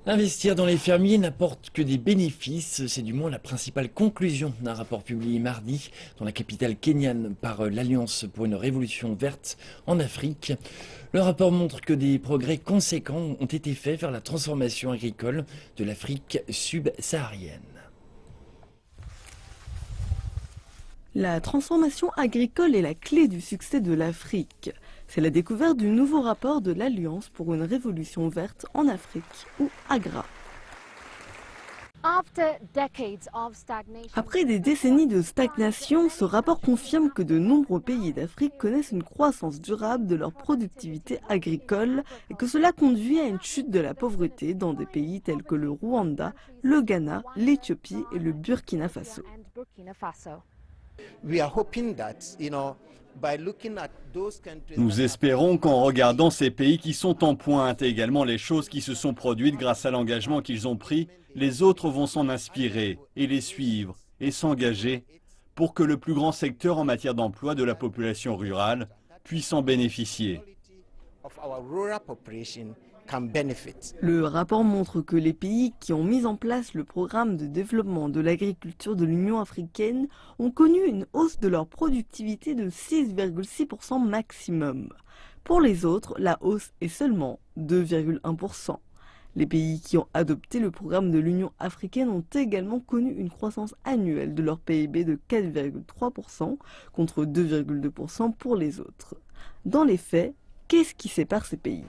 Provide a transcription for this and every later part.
Investir dans les fermiers n'apporte que des bénéfices, c'est du moins la principale conclusion d'un rapport publié mardi dans la capitale kenyane par l'Alliance pour une révolution verte en Afrique. Le rapport montre que des progrès conséquents ont été faits vers la transformation agricole de l'Afrique subsaharienne. La transformation agricole est la clé du succès de l'Afrique. C'est la découverte du nouveau rapport de l'Alliance pour une révolution verte en Afrique, ou AGRA. Après des décennies de stagnation, ce rapport confirme que de nombreux pays d'Afrique connaissent une croissance durable de leur productivité agricole et que cela conduit à une chute de la pauvreté dans des pays tels que le Rwanda, le Ghana, l'Éthiopie et le Burkina Faso. Nous espérons qu'en regardant ces pays qui sont en pointe et également les choses qui se sont produites grâce à l'engagement qu'ils ont pris, les autres vont s'en inspirer et les suivre et s'engager pour que le plus grand secteur en matière d'emploi de la population rurale puisse en bénéficier. Le rapport montre que les pays qui ont mis en place le programme de développement de l'agriculture de l'Union africaine ont connu une hausse de leur productivité de 6,6% maximum. Pour les autres, la hausse est seulement 2,1%. Les pays qui ont adopté le programme de l'Union africaine ont également connu une croissance annuelle de leur PIB de 4,3% contre 2,2% pour les autres. Dans les faits, qu'est-ce qui sépare ces pays ?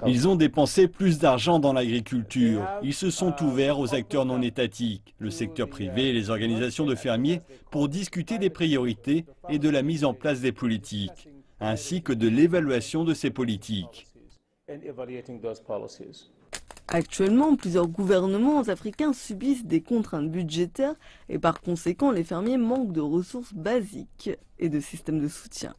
Ils ont dépensé plus d'argent dans l'agriculture. Ils se sont ouverts aux acteurs non étatiques, le secteur privé et les organisations de fermiers pour discuter des priorités et de la mise en place des politiques, ainsi que de l'évaluation de ces politiques. Actuellement, plusieurs gouvernements africains subissent des contraintes budgétaires et par conséquent, les fermiers manquent de ressources basiques et de systèmes de soutien.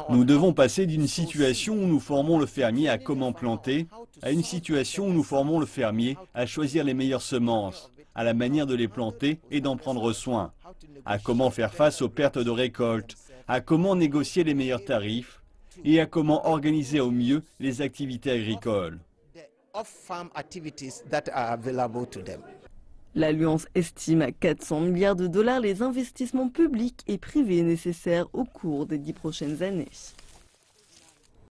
Nous devons passer d'une situation où nous formons le fermier à comment planter, à une situation où nous formons le fermier à choisir les meilleures semences, à la manière de les planter et d'en prendre soin, à comment faire face aux pertes de récolte, à comment négocier les meilleurs tarifs et à comment organiser au mieux les activités agricoles. L'Alliance estime à 400 milliards de dollars les investissements publics et privés nécessaires au cours des 10 prochaines années.